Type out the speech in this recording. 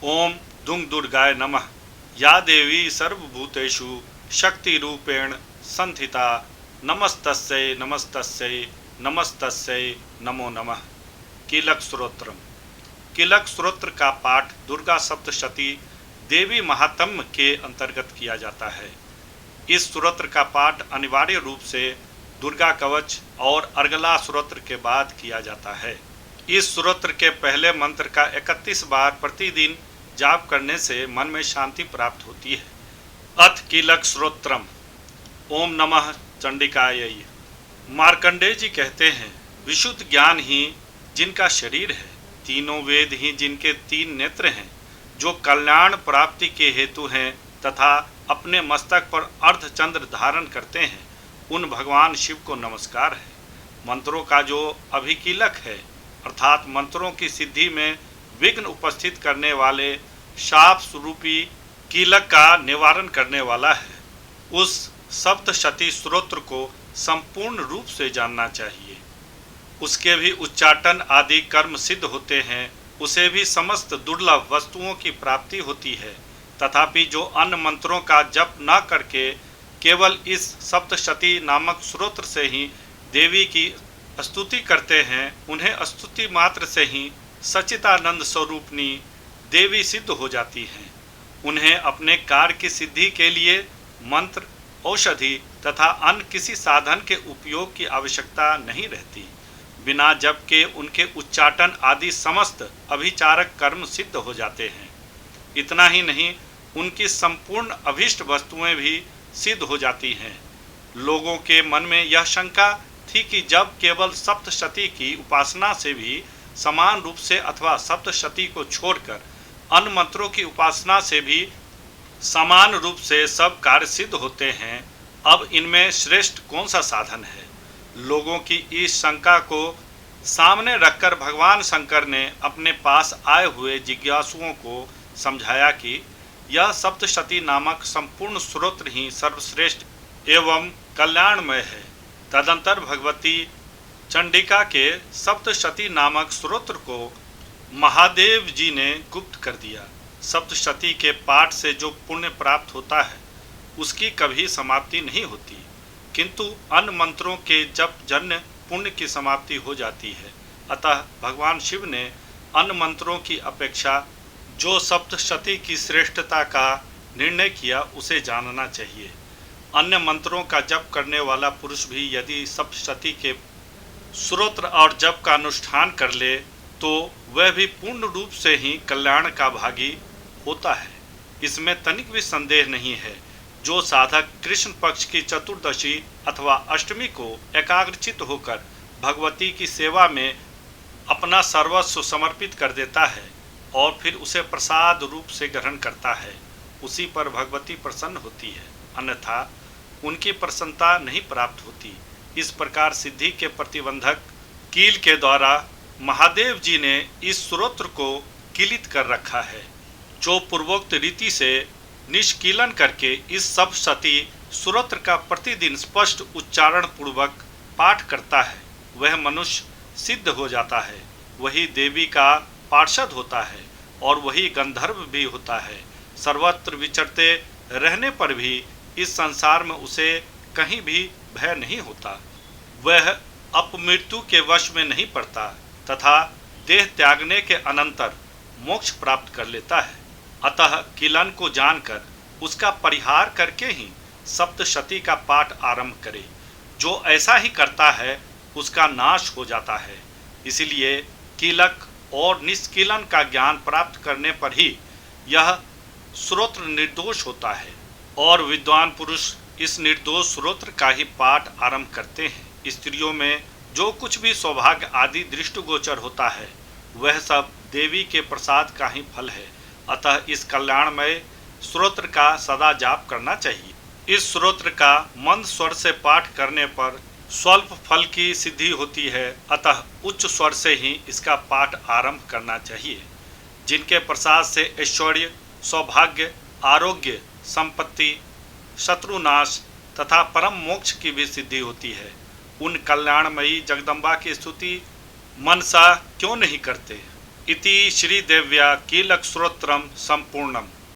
ओम दुंग दुर्गाय नमः। या देवी सर्वभूतेषु शक्तिरूपेण संस्थिता नमस्तस्यै नमस्तस्यै नमस्तस्यै नमो नमः। कीलक स्तोत्रम। कीलक स्तोत्र का पाठ दुर्गा सप्तशती देवी महात्म्य के अंतर्गत किया जाता है। इस स्तोत्र का पाठ अनिवार्य रूप से दुर्गा कवच और अर्गला स्तोत्र के बाद किया जाता है। इस स्तोत्र के पहले मंत्र का 31 बार प्रतिदिन जाप करने से मन में शांति प्राप्त होती है। अथ कीलक स्तोत्रम। ओम नमः चंडिकायै। मार्कंडेय जी कहते हैं, विशुद्ध ज्ञान ही जिनका शरीर है, तीनों वेद ही जिनके 3 नेत्र हैं, जो कल्याण प्राप्ति के हेतु हैं तथा अपने मस्तक पर अर्धचंद्र धारण करते हैं, उन भगवान शिव को नमस्कार है। मंत्रों का जो अभिकीलक है, अर्थात मंत्रों की सिद्धि में विघ्न उपस्थित करने वाले शाप स्वरूपी कीलक का निवारण करने वाला है, उस सप्तशती स्तोत्र को संपूर्ण रूप से जानना चाहिए। उसके भी उच्चाटन आदि कर्म सिद्ध होते हैं, उसे भी समस्त दुर्लभ वस्तुओं की प्राप्ति होती है। तथापि जो अन्य मंत्रों का जप न करके केवल इस सप्तशती नामक स्तोत्र से ही देवी की स्तुति करते हैं, उन्हें स्तुति मात्र से ही सच्चिदानंद स्वरूपनी देवी सिद्ध हो जाती हैं। उन्हें अपने कार्य की सिद्धि के लिए मंत्र, औषधि तथा अन्य किसी साधन के उपयोग की आवश्यकता नहीं रहती। बिना जप के उनके उच्चाटन आदि समस्त अभिचारक कर्म सिद्ध हो जाते हैं। इतना ही नहीं, उनकी संपूर्ण अभीष्ट वस्तुएं भी सिद्ध हो जाती हैं। लोगों के मन में यह शंका थी कि जब केवल सप्तशती की उपासना से भी समान रूप से अथवा सप्तशती को छोड़कर अन्य मंत्रों की उपासना से भी समान रूप से सब कार्य सिद्ध होते हैं, अब इनमें श्रेष्ठ कौन सा साधन है? लोगों की इस शंका को सामने रखकर भगवान शंकर ने अपने पास आए हुए जिज्ञासुओं को समझाया कि यह सप्तशती नामक संपूर्ण स्तोत्र ही सर्वश्रेष्ठ एवं कल्याणमय है। तदंतर भगवती चंडिका के सप्तशती नामक स्तोत्र को महादेव जी ने गुप्त कर दिया। सप्तशती के पाठ से जो पुण्य प्राप्त होता है, उसकी कभी समाप्ति नहीं होती, किंतु अन्य मंत्रों के जप जन्य पुण्य की समाप्ति हो जाती है। अतः भगवान शिव ने अन्य मंत्रों की अपेक्षा जो सप्तशती की श्रेष्ठता का निर्णय किया, उसे जानना चाहिए। अन्य मंत्रों का जप करने वाला पुरुष भी यदि सप्तशती के स्तोत्र और जप का अनुष्ठान कर ले, तो वह भी पूर्ण रूप से ही कल्याण का भागी होता है। इसमें तनिक भी संदेह नहीं है। जो साधक कृष्ण पक्ष की चतुर्दशी अथवा अष्टमी को एकाग्रचित होकर भगवती की सेवा में अपना सर्वस्व समर्पित कर देता है और फिर उसे प्रसाद रूप से ग्रहण करता है, उसी पर भगवती प्रसन्न होती है, अन्यथा उनकी प्रसन्नता नहीं प्राप्त होती। इस प्रकार सिद्धि के प्रतिबंधक कील के द्वारा महादेव जी ने इस स्तोत्र को कीलित कर रखा है। जो पूर्वोक्त रीति से निष्कीलन करके इस सप्तशती स्तोत्र का प्रतिदिन स्पष्ट उच्चारण पूर्वक पाठ करता है, वह मनुष्य सिद्ध हो जाता है, वही देवी का पार्षद होता है और वही गंधर्व भी होता है। सर्वत्र विचरते रहने पर भी इस संसार में उसे कहीं भी भय नहीं होता। वह अपमृत्यु के वश में नहीं पड़ता तथा देह त्यागने के अनंतर मोक्ष प्राप्त कर लेता है। अतः कीलन को जानकर उसका परिहार करके ही सप्तशती का पाठ आरंभ करे। जो ऐसा ही करता है, उसका नाश हो जाता है। इसलिए कीलक और निष्कीलन का ज्ञान प्राप्त करने पर ही यह स्तोत्र निर्दोष होता है और विद्वान पुरुष इस निर्दोष स्तोत्र का ही पाठ आरंभ करते हैं। स्त्रियों में जो कुछ भी सौभाग्य आदि दृष्टिगोचर होता है, वह सब देवी के प्रसाद का ही फल है। अतः इस कल्याणमय स्तोत्र का सदा जाप करना चाहिए। इस स्तोत्र का मंद स्वर से पाठ करने पर स्वल्प फल की सिद्धि होती है, अतः उच्च स्वर से ही इसका पाठ आरंभ करना चाहिए। जिनके प्रसाद से ऐश्वर्य, सौभाग्य, आरोग्य, संपत्ति, शत्रुनाश तथा परम मोक्ष की भी सिद्धि होती है, उन कल्याणमयी जगदम्बा की स्तुति मनसा क्यों नहीं करते। इति श्रीदेव्या कीलकश्रोत्रं सम्पूर्णम्।